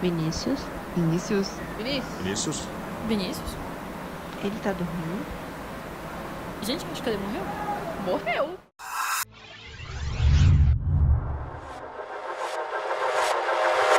Vinícius. Vinícius. Vinícius. Vinícius? Ele tá dormindo? Gente, acho que ele morreu. Morreu.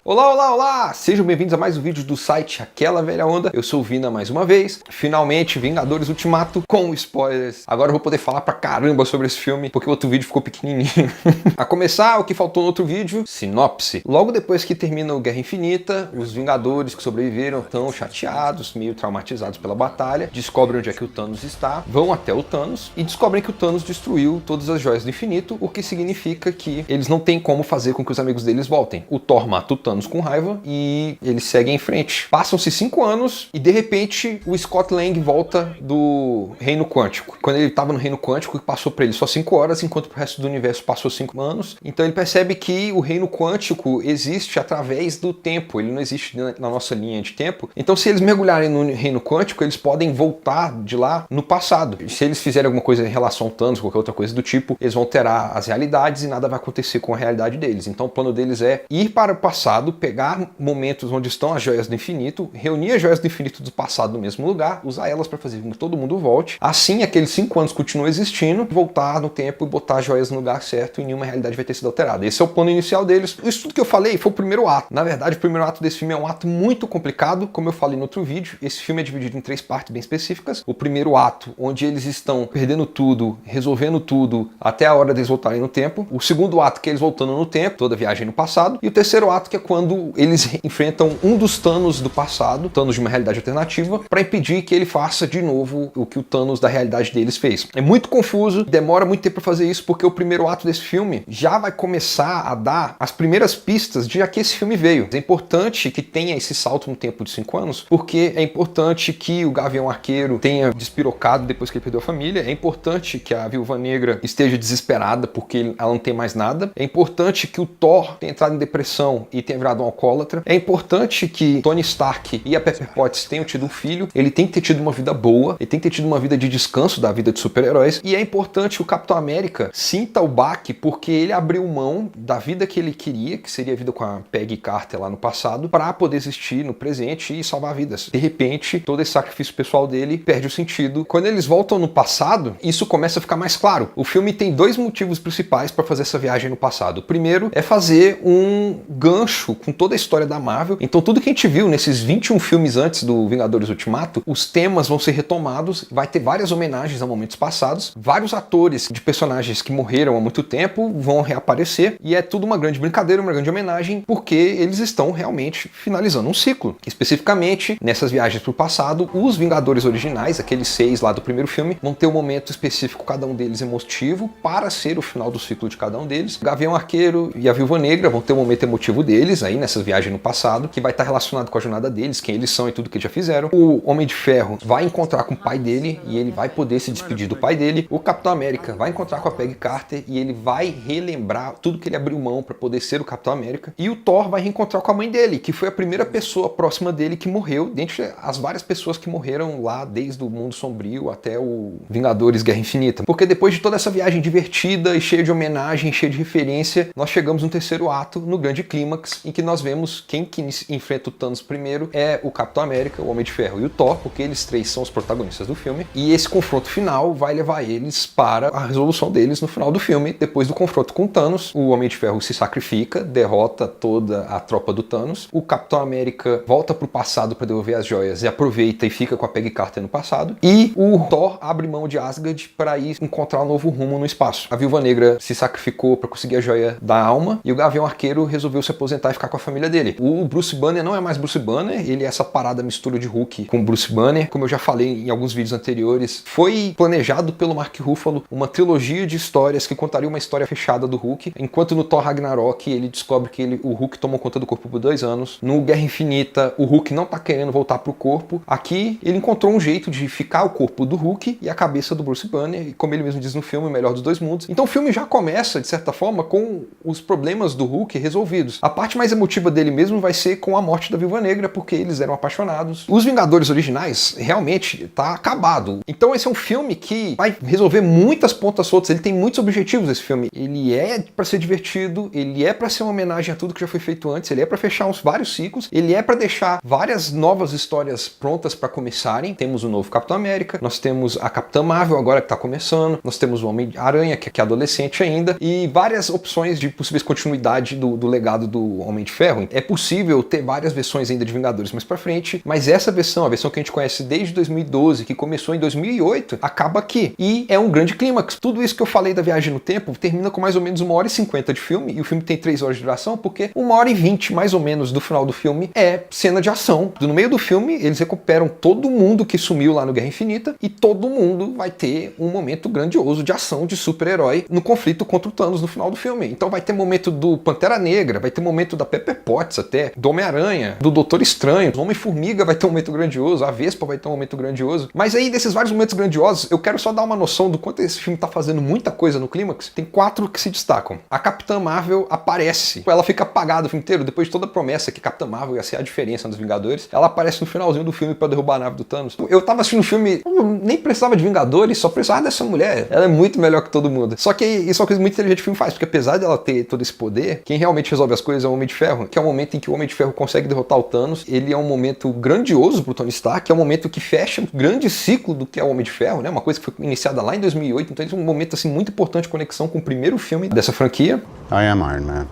Olá, olá, olá! Sejam bem-vindos a mais um vídeo do site Aquela Velha Onda. Eu sou o Vina mais uma vez. Finalmente, Vingadores Ultimato com spoilers. Agora eu vou poder falar pra caramba sobre esse filme, porque o outro vídeo ficou pequenininho. A começar, o que faltou no outro vídeo, sinopse. Logo depois que termina o Guerra Infinita, os Vingadores que sobreviveram estão chateados, meio traumatizados pela batalha, descobrem onde é que o Thanos está, vão até o Thanos e descobrem que o Thanos destruiu todas as joias do infinito, o que significa que eles não têm como fazer com que os amigos deles voltem. O Thor mata o Thanos com raiva e eles seguem em frente. Passam-se 5 anos e de repente o Scott Lang volta do Reino Quântico. Quando ele estava no Reino Quântico, passou para ele só 5 horas, enquanto pro resto do universo passou 5 anos. Então ele percebe que o Reino Quântico existe através do tempo, ele não existe na nossa linha de tempo. Então se eles mergulharem no Reino Quântico, eles podem voltar de lá no passado. Se eles fizerem alguma coisa em relação ao Thanos, qualquer outra coisa do tipo, eles vão alterar as realidades e nada vai acontecer com a realidade deles. Então o plano deles é ir para o passado, pegar momentos onde estão as joias do infinito, reunir as joias do infinito do passado no mesmo lugar, usar elas para fazer com que todo mundo volte. Assim, aqueles 5 anos continuam existindo, voltar no tempo e botar as joias no lugar certo e nenhuma realidade vai ter sido alterada. Esse é o plano inicial deles. Isso tudo que eu falei foi o primeiro ato. Na verdade, o primeiro ato desse filme é um ato muito complicado, como eu falei no outro vídeo. Esse filme é dividido em 3 partes bem específicas. O primeiro ato, onde eles estão perdendo tudo, resolvendo tudo, até a hora deles voltarem no tempo. O segundo ato, que é eles voltando no tempo, toda a viagem no passado. E o terceiro ato, que é quando eles enfrentam um dos Thanos do passado, Thanos de uma realidade alternativa, para impedir que ele faça de novo o que o Thanos da realidade deles fez. É muito confuso, demora muito tempo para fazer isso, porque o primeiro ato desse filme já vai começar a dar as primeiras pistas de a que esse filme veio. É importante que tenha esse salto no tempo de 5 anos, porque é importante que o Gavião Arqueiro tenha despirocado depois que ele perdeu a família, é importante que a Viúva Negra esteja desesperada porque ela não tem mais nada, é importante que o Thor tenha entrado em depressão e tenha virado um alcoólatra. É importante que Tony Stark e a Pepper Potts tenham tido um filho. Ele tem que ter tido uma vida boa, ele tem que ter tido uma vida de descanso da vida de super-heróis. E é importante que o Capitão América sinta o baque porque ele abriu mão da vida que ele queria, que seria a vida com a Peggy Carter lá no passado, para poder existir no presente e salvar vidas. De repente, todo esse sacrifício pessoal dele perde o sentido. Quando eles voltam no passado, isso começa a ficar mais claro. O filme tem 2 motivos principais para fazer essa viagem no passado. O primeiro é fazer um gancho com toda a história da Marvel. Então tudo que a gente viu nesses 21 filmes antes do Vingadores Ultimato, os temas vão ser retomados, vai ter várias homenagens a momentos passados, vários atores de personagens que morreram há muito tempo vão reaparecer, e é tudo uma grande brincadeira, uma grande homenagem, porque eles estão realmente finalizando um ciclo. Especificamente, nessas viagens para o passado, os Vingadores originais, aqueles 6 lá do primeiro filme, vão ter um momento específico, cada um deles emotivo, para ser o final do ciclo de cada um deles. O Gavião Arqueiro e a Viúva Negra vão ter um momento emotivo deles, aí nessas viagens no passado, que vai estar relacionado com a jornada deles, quem eles são e tudo que eles já fizeram. O Homem de Ferro vai encontrar com o pai dele e ele vai poder se despedir do pai dele. O Capitão América vai encontrar com a Peggy Carter e ele vai relembrar tudo que ele abriu mão para poder ser o Capitão América. E o Thor vai reencontrar com a mãe dele, que foi a primeira pessoa próxima dele que morreu, dentre as várias pessoas que morreram lá, desde o Mundo Sombrio até o Vingadores Guerra Infinita. Porque depois de toda essa viagem divertida e cheia de homenagem, cheia de referência, nós chegamos no terceiro ato, no grande clímax, em que nós vemos quem que enfrenta o Thanos primeiro é o Capitão América, o Homem de Ferro e o Thor, porque eles 3 são os protagonistas do filme. E esse confronto final vai levar eles para a resolução deles no final do filme. Depois do confronto com o Thanos, o Homem de Ferro se sacrifica, derrota toda a tropa do Thanos. O Capitão América volta para o passado para devolver as joias e aproveita e fica com a Peggy Carter no passado. E o Thor abre mão de Asgard para ir encontrar um novo rumo no espaço. A Viúva Negra se sacrificou para conseguir a joia da alma e o Gavião Arqueiro resolveu se aposentar e ficar com a família dele. O Bruce Banner não é mais Bruce Banner, ele é essa parada mistura de Hulk com Bruce Banner. Como eu já falei em alguns vídeos anteriores, foi planejado pelo Mark Ruffalo uma trilogia de histórias que contaria uma história fechada do Hulk, enquanto no Thor Ragnarok ele descobre que o Hulk tomou conta do corpo por 2 anos. No Guerra Infinita, o Hulk não tá querendo voltar pro corpo. Aqui ele encontrou um jeito de ficar o corpo do Hulk e a cabeça do Bruce Banner, e como ele mesmo diz no filme, o melhor dos 2 mundos. Então o filme já começa, de certa forma, com os problemas do Hulk resolvidos. A parte mais mais emotiva dele mesmo vai ser com a morte da Viúva Negra, porque eles eram apaixonados. Os Vingadores originais realmente tá acabado. Então esse é um filme que vai resolver muitas pontas soltas. Ele tem muitos objetivos, esse filme. Ele é pra ser divertido, ele é pra ser uma homenagem a tudo que já foi feito antes, ele é pra fechar vários ciclos, ele é pra deixar várias novas histórias prontas pra começarem. Temos o novo Capitão América, nós temos a Capitã Marvel agora que tá começando, nós temos o Homem-Aranha, que é adolescente ainda, e várias opções de possíveis continuidade do legado do Homem de Ferro. É possível ter várias versões ainda de Vingadores mais pra frente, mas essa versão, a versão que a gente conhece desde 2012, que começou em 2008, acaba aqui. E é um grande clímax. Tudo isso que eu falei da viagem no tempo termina com mais ou menos 1h50 de filme, e o filme tem 3 horas de duração, porque 1h20 mais ou menos do final do filme é cena de ação. No meio do filme, eles recuperam todo mundo que sumiu lá no Guerra Infinita, e todo mundo vai ter um momento grandioso de ação de super-herói no conflito contra o Thanos no final do filme. Então vai ter momento do Pantera Negra, vai ter momento da Pepper Potts até, do Homem-Aranha, do Doutor Estranho, do Homem-Formiga vai ter um momento grandioso, a Vespa vai ter um momento grandioso. Mas aí, desses vários momentos grandiosos, eu quero só dar uma noção do quanto esse filme tá fazendo muita coisa no clímax. Tem 4 que se destacam. A Capitã Marvel aparece. Ela fica apagada o filme inteiro, depois de toda a promessa que Capitã Marvel ia ser a diferença dos Vingadores. Ela aparece no finalzinho do filme pra derrubar a nave do Thanos. Eu tava assistindo o filme, eu nem precisava de Vingadores, só precisava dessa mulher. Ela é muito melhor que todo mundo. Só que isso é uma coisa muito inteligente que o filme faz, porque apesar dela ter todo esse poder, quem realmente resolve as coisas é o Homem de Ferro, que é o momento em que o Homem de Ferro consegue derrotar o Thanos. Ele é um momento grandioso pro Tony Stark, que é um momento que fecha um grande ciclo do que é o Homem de Ferro, né? Uma coisa que foi iniciada lá em 2008, então é um momento assim muito importante de conexão com o primeiro filme dessa franquia. I am Iron Man.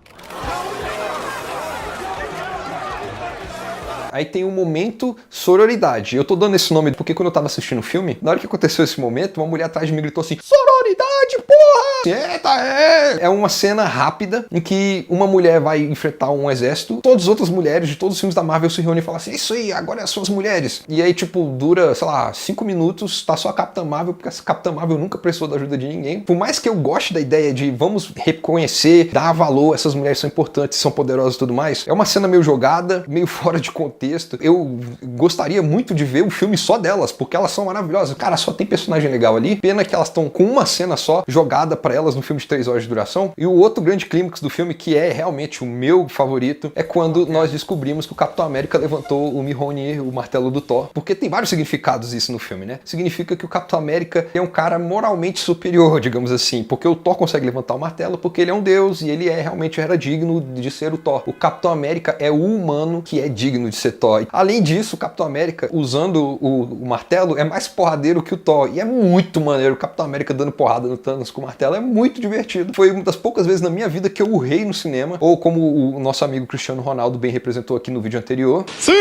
Aí tem um momento sororidade. Eu tô dando esse nome porque quando eu tava assistindo o filme, na hora que aconteceu esse momento, uma mulher atrás de mim gritou assim: sororidade, porra! Eita, é! É uma cena rápida em que uma mulher vai enfrentar um exército, todas as outras mulheres de todos os filmes da Marvel se reúnem e falam assim: isso aí, agora são as mulheres. E aí, tipo, dura, sei lá, 5 minutos, tá só a Capitã Marvel, porque essa Capitã Marvel nunca precisou da ajuda de ninguém. Por mais que eu goste da ideia de vamos reconhecer, dar valor, essas mulheres são importantes, são poderosas e tudo mais, é uma cena meio jogada, meio fora de contexto. Eu gostaria muito de ver um filme só delas, porque elas são maravilhosas. Cara, só tem personagem legal ali. Pena que elas estão com uma cena só jogada pra elas no filme de 3 horas de duração. E o outro grande clímax do filme, que é realmente o meu favorito, é quando nós descobrimos que o Capitão América levantou o Mjolnir, o martelo do Thor. Porque tem vários significados isso no filme, né? Significa que o Capitão América é um cara moralmente superior, digamos assim. Porque o Thor consegue levantar o martelo porque ele é um deus e ele realmente era digno de ser o Thor. O Capitão América é o humano que é digno de ser Thor. Além disso, o Capitão América, usando o martelo, é mais porradeiro que o Thor. E é muito maneiro. O Capitão América dando porrada no Thanos com o martelo é muito divertido. Foi uma das poucas vezes na minha vida que eu urrei no cinema, ou como o nosso amigo Cristiano Ronaldo bem representou aqui no vídeo anterior. Sim!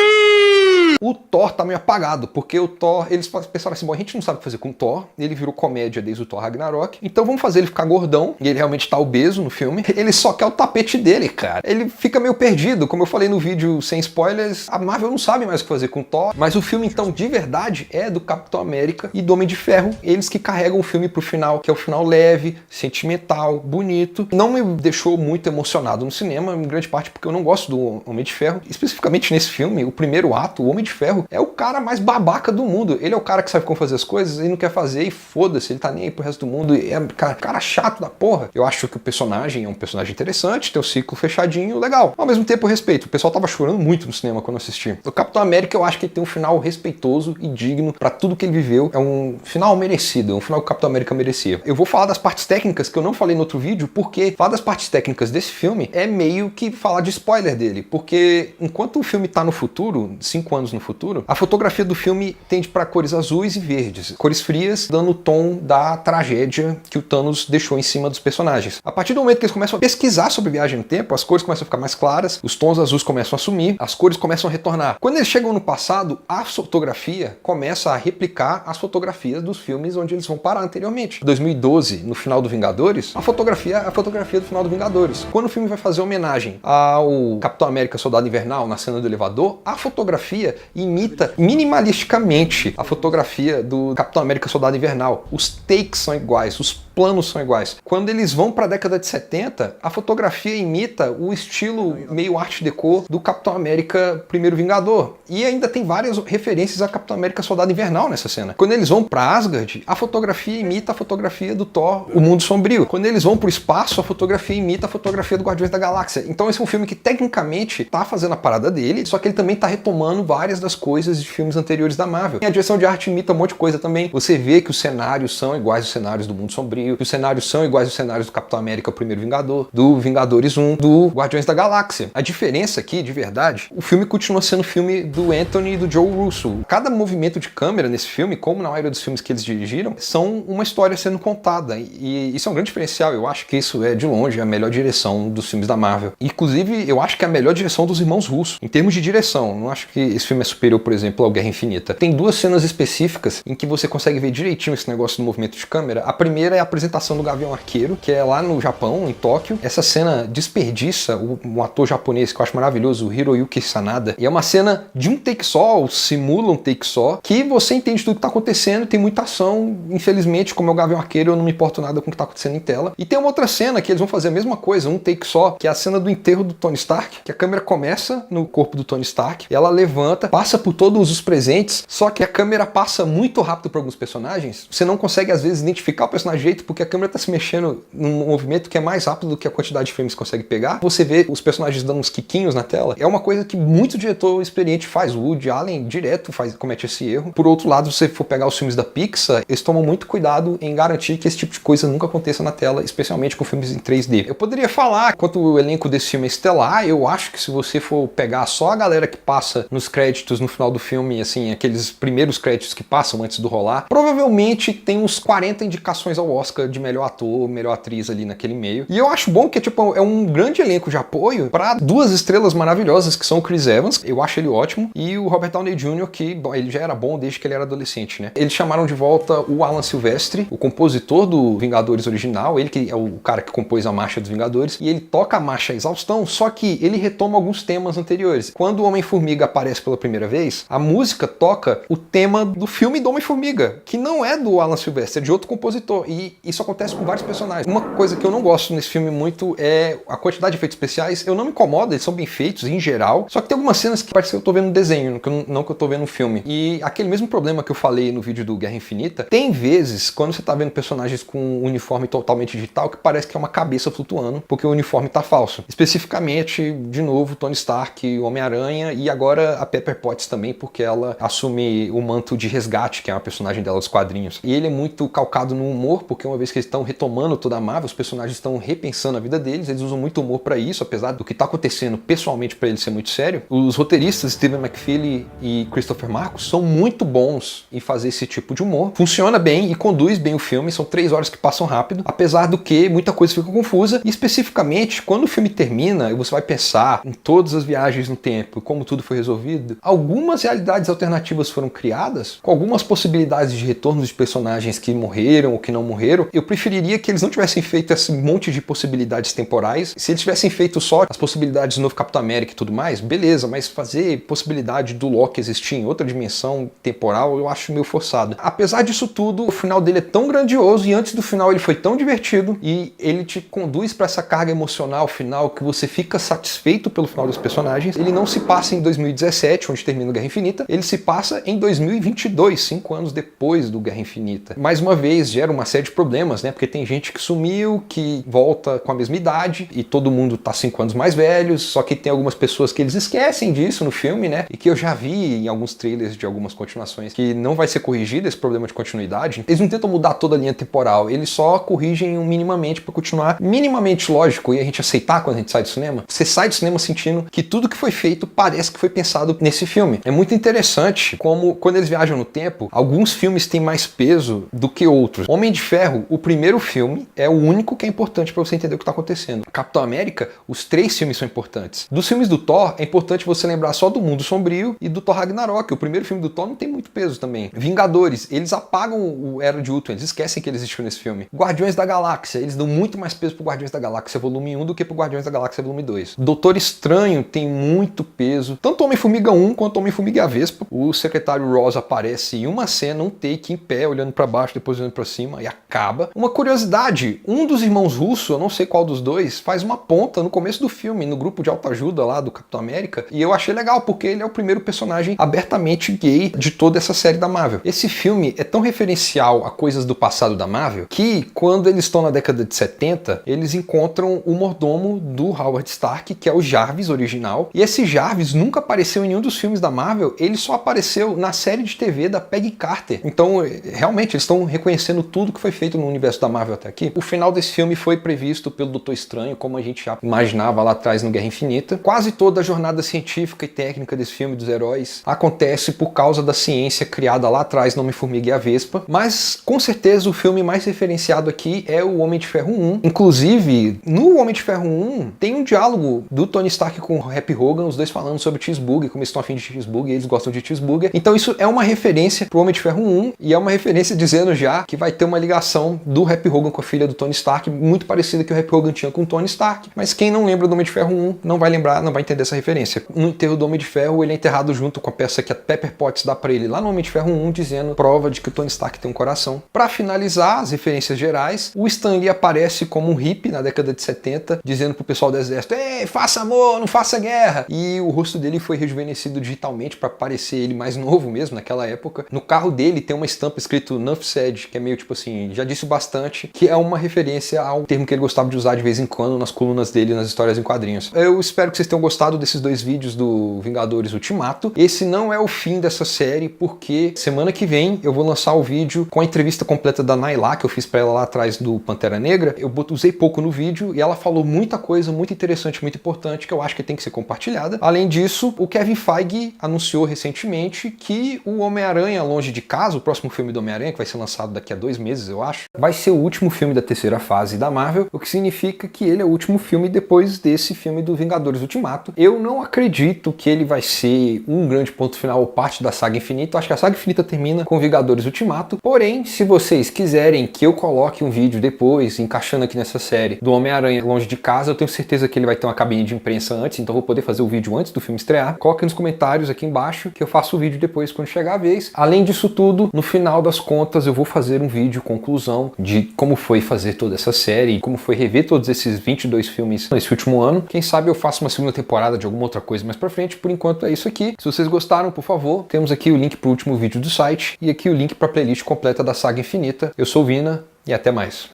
O Thor tá meio apagado, porque o Thor, eles pensaram assim, bom, a gente não sabe o que fazer com o Thor, ele virou comédia desde o Thor Ragnarok, então vamos fazer ele ficar gordão, e ele realmente tá obeso no filme, ele só quer o tapete dele, cara. Ele fica meio perdido, como eu falei no vídeo sem spoilers, a Marvel não sabe mais o que fazer com o Thor, mas o filme então, de verdade, é do Capitão América e do Homem de Ferro, eles que carregam o filme pro final, que é o final leve, sentimental, bonito. Não me deixou muito emocionado no cinema, em grande parte porque eu não gosto do Homem de Ferro, especificamente nesse filme, o primeiro ato, o Homem de Ferro é o cara mais babaca do mundo. Ele é o cara que sabe como fazer as coisas, ele não quer fazer e foda-se, ele tá nem aí pro resto do mundo. É cara chato da porra. Eu acho que o personagem é um personagem interessante, tem o ciclo fechadinho, legal. Ao mesmo tempo, eu respeito. O pessoal tava chorando muito no cinema quando eu assisti. O Capitão América, eu acho que ele tem um final respeitoso e digno pra tudo que ele viveu. É um final merecido, é um final que o Capitão América merecia. Eu vou falar das partes técnicas que eu não falei no outro vídeo, porque falar das partes técnicas desse filme é meio que falar de spoiler dele, porque enquanto o filme tá no futuro, 5 anos no futuro, a fotografia do filme tende para cores azuis e verdes, cores frias, dando o tom da tragédia que o Thanos deixou em cima dos personagens. A partir do momento que eles começam a pesquisar sobre viagem no tempo, as cores começam a ficar mais claras, os tons azuis começam a sumir, as cores começam a retornar. Quando eles chegam no passado, a fotografia começa a replicar as fotografias dos filmes onde eles vão parar anteriormente. Em 2012, no final do Vingadores, a fotografia é a fotografia do final do Vingadores. Quando o filme vai fazer homenagem ao Capitão América Soldado Invernal na cena do elevador, a fotografia imita minimalisticamente a fotografia do Capitão América Soldado Invernal. Os takes são iguais, os planos são iguais. Quando eles vão para a década de 70, a fotografia imita o estilo meio art deco do Capitão América Primeiro Vingador. E ainda tem várias referências a Capitão América Soldado Invernal nessa cena. Quando eles vão para Asgard, a fotografia imita a fotografia do Thor, O Mundo Sombrio. Quando eles vão para o espaço, a fotografia imita a fotografia do Guardiões da Galáxia. Então esse é um filme que tecnicamente tá fazendo a parada dele, só que ele também tá retomando várias das coisas de filmes anteriores da Marvel. E a direção de arte imita um monte de coisa também. Você vê que os cenários são iguais aos cenários do Mundo Sombrio, que os cenários são iguais aos cenários do Capitão América, o Primeiro Vingador, do Vingadores 1, do Guardiões da Galáxia. A diferença aqui, de verdade, o filme continua sendo o filme do Anthony e do Joe Russo. Cada movimento de câmera nesse filme, como na maioria dos filmes que eles dirigiram, são uma história sendo contada. E isso é um grande diferencial. Eu acho que isso é, de longe, a melhor direção dos filmes da Marvel. Inclusive, eu acho que é a melhor direção dos irmãos Russo. Em termos de direção, não acho que esse filme é superior, por exemplo, ao Guerra Infinita. Tem duas cenas específicas em que você consegue ver direitinho esse negócio do movimento de câmera. A primeira é a apresentação do Gavião Arqueiro, que é lá no Japão, em Tóquio. Essa cena desperdiça um ator japonês que eu acho maravilhoso, o Hiroyuki Sanada. E é uma cena de um take só, ou simula um take só, que você entende tudo que tá acontecendo, tem muita ação. Infelizmente, como é o Gavião Arqueiro, eu não me importo nada com o que tá acontecendo em tela. E tem uma outra cena que eles vão fazer a mesma coisa, um take só, que é a cena do enterro do Tony Stark, que a câmera começa no corpo do Tony Stark, ela levanta, passa por todos os presentes, só que a câmera passa muito rápido para alguns personagens. Você não consegue, às vezes, identificar o personagem direito, porque a câmera tá se mexendo num movimento que é mais rápido do que a quantidade de frames consegue pegar. Você vê os personagens dando uns quiquinhos na tela. É uma coisa que muito diretor experiente faz. O Woody Allen direto comete esse erro. Por outro lado, se você for pegar os filmes da Pixar, eles tomam muito cuidado em garantir que esse tipo de coisa nunca aconteça na tela, especialmente com filmes em 3D. Eu poderia falar, quanto o elenco desse filme é estelar, eu acho que se você for pegar só a galera que passa nos créditos no final do filme, assim, aqueles primeiros créditos que passam antes do rolar, provavelmente tem uns 40 indicações ao Oscar de melhor ator, melhor atriz ali naquele meio. E eu acho bom que tipo, é um grande elenco de apoio para duas estrelas maravilhosas que são o Chris Evans, eu acho ele ótimo, e o Robert Downey Jr., que bom, ele já era bom desde que ele era adolescente, né? Eles chamaram de volta o Alan Silvestri, o compositor do Vingadores original, ele que é o cara que compôs a marcha dos Vingadores, e ele toca a marcha à exaustão, só que ele retoma alguns temas anteriores. Quando o Homem-Formiga aparece pela primeira vez, a música toca o tema do filme do Homem-Formiga, que não é do Alan Silvestri, é de outro compositor, e isso acontece com vários personagens. Uma coisa que eu não gosto nesse filme muito é a quantidade de efeitos especiais. Eu não me incomodo, eles são bem feitos em geral, só que tem algumas cenas que parece que eu tô vendo um desenho, não que eu tô vendo um filme. E aquele mesmo problema que eu falei no vídeo do Guerra Infinita, tem vezes, quando você tá vendo personagens com um uniforme totalmente digital, que parece que é uma cabeça flutuando, porque o uniforme tá falso. Especificamente, de novo, Tony Stark, Homem-Aranha, e agora a Pepper Potts também, porque ela assume o manto de resgate, que é uma personagem dela dos quadrinhos. E ele é muito calcado no humor, porque uma vez que eles estão retomando toda a Marvel, os personagens estão repensando a vida deles, eles usam muito humor pra isso, apesar do que tá acontecendo pessoalmente pra ele ser muito sério. Os roteiristas, Stephen McFeely e Christopher Marcus, são muito bons em fazer esse tipo de humor. Funciona bem e conduz bem o filme, são 3 horas que passam rápido, apesar do que muita coisa fica confusa, e especificamente, quando o filme termina e você vai pensar em todas as viagens no tempo e como tudo foi resolvido, algumas realidades alternativas foram criadas, com algumas possibilidades de retorno de personagens que morreram ou que não morreram. Eu preferiria que eles não tivessem feito esse monte de possibilidades temporais. Se eles tivessem feito só as possibilidades do novo Capitão América e tudo mais, beleza, mas fazer possibilidade do Loki existir em outra dimensão temporal, eu acho meio forçado. Apesar disso tudo, o final dele é tão grandioso, e antes do final ele foi tão divertido, e ele te conduz para essa carga emocional final que você fica satisfeito pelo final dos personagens. Ele não se passa em 2017, onde termina o Guerra Infinita, ele se passa em 2022, 5 anos depois do Guerra Infinita. Mais uma vez, gera uma série de problemas, né? Porque tem gente que sumiu, que volta com a mesma idade, e todo mundo tá 5 anos mais velhos, só que tem algumas pessoas que eles esquecem disso no filme, né? E que eu já vi em alguns trailers de algumas continuações, que não vai ser corrigido esse problema de continuidade. Eles não tentam mudar toda a linha temporal, eles só corrigem minimamente para continuar minimamente lógico e a gente aceitar quando a gente sai do cinema. Você sai do cinema sentindo que tudo que foi feito parece que foi pensado nesse filme. É muito interessante como, quando eles viajam no tempo, alguns filmes têm mais peso do que outros. Homem de Ferro, o primeiro filme, é o único que é importante para você entender o que está acontecendo. Capitão América, os 3 filmes são importantes. Dos filmes do Thor, é importante você lembrar só do Mundo Sombrio e do Thor Ragnarok. O primeiro filme do Thor não tem muito peso também. Vingadores, eles apagam o Era de Ultron, eles esquecem que ele existiu nesse filme. Guardiões da Galáxia, eles dão muito mais peso pro Guardiões da Galáxia Volume 1 do que pro Guardiões da Galáxia Volume 2. Doutor Estranho tem muito peso, tanto Homem-Formiga 1 quanto Homem-Formiga e a Vespa. O secretário Ross aparece em uma cena, um take em pé, olhando pra baixo, depois olhando pra cima, e a cara acaba. Uma curiosidade, um dos irmãos Russo, eu não sei qual dos dois, faz uma ponta no começo do filme, no grupo de autoajuda lá do Capitão América, e eu achei legal, porque ele é o primeiro personagem abertamente gay de toda essa série da Marvel. Esse filme é tão referencial a coisas do passado da Marvel, que quando eles estão na década de 70, eles encontram o mordomo do Howard Stark, que é o Jarvis original, e esse Jarvis nunca apareceu em nenhum dos filmes da Marvel, ele só apareceu na série de TV da Peggy Carter. Então, realmente, eles estão reconhecendo tudo que foi feito no universo da Marvel até aqui. O final desse filme foi previsto pelo Doutor Estranho, como a gente já imaginava lá atrás no Guerra Infinita. Quase toda a jornada científica e técnica desse filme dos heróis acontece por causa da ciência criada lá atrás no Homem-Formiga e a Vespa, mas com certeza o filme mais referenciado aqui é o Homem de Ferro 1. Inclusive, no Homem de Ferro 1 tem um diálogo do Tony Stark com o Happy Hogan, os dois falando sobre cheeseburger, como eles estão afim de cheeseburger e eles gostam de cheeseburger. Então isso é uma referência pro Homem de Ferro 1 e é uma referência dizendo já que vai ter uma ligação do Happy Hogan com a filha do Tony Stark, muito parecida que o Happy Hogan tinha com o Tony Stark, mas quem não lembra do Homem de Ferro 1 não vai lembrar, não vai entender essa referência. No enterro do Homem de Ferro, ele é enterrado junto com a peça que a Pepper Potts dá pra ele lá no Homem de Ferro 1, dizendo prova de que o Tony Stark tem um coração. Pra finalizar as referências gerais, o Stan Lee aparece como um hippie na década de 70, dizendo pro pessoal do exército: ei, faça amor, não faça guerra! E o rosto dele foi rejuvenescido digitalmente pra parecer ele mais novo mesmo naquela época. No carro dele tem uma estampa escrito Nuff Said, que é meio tipo assim, já disse bastante, que é uma referência ao termo que ele gostava de usar de vez em quando nas colunas dele, nas histórias em quadrinhos. Eu espero que vocês tenham gostado desses dois vídeos do Vingadores Ultimato. Esse não é o fim dessa série, porque semana que vem eu vou lançar o vídeo com a entrevista completa da Nailá, que eu fiz pra ela lá atrás do Pantera Negra. Eu usei pouco no vídeo e ela falou muita coisa muito interessante, muito importante, que eu acho que tem que ser compartilhada. Além disso, o Kevin Feige anunciou recentemente que o Homem-Aranha Longe de Casa, o próximo filme do Homem-Aranha, que vai ser lançado daqui a 2 meses, eu acho, vai ser o último filme da terceira fase da Marvel, o que significa que ele é o último filme depois desse filme do Vingadores Ultimato. Eu não acredito que ele vai ser um grande ponto final ou parte da saga infinita. Eu acho que a saga infinita termina com Vingadores Ultimato. Porém, se vocês quiserem que eu coloque um vídeo depois, encaixando aqui nessa série, do Homem-Aranha Longe de Casa, eu tenho certeza que ele vai ter uma cabine de imprensa antes, então eu vou poder fazer o vídeo antes do filme estrear. Coloque nos comentários aqui embaixo que eu faço o vídeo depois quando chegar a vez. Além disso tudo, no final das contas, eu vou fazer um vídeo conclusão de como foi fazer toda essa série, como foi rever todos esses 22 filmes nesse último ano. Quem sabe eu faço uma segunda temporada de alguma outra coisa mais pra frente. Por enquanto é isso aqui. Se vocês gostaram, por favor, temos aqui o link pro último vídeo do site e aqui o link pra playlist completa da saga infinita. Eu sou o Vina e até mais.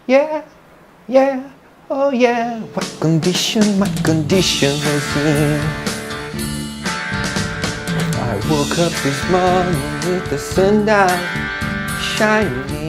Yeah, yeah, oh yeah, what condition my condition is in. I woke up this morning with the sun down shining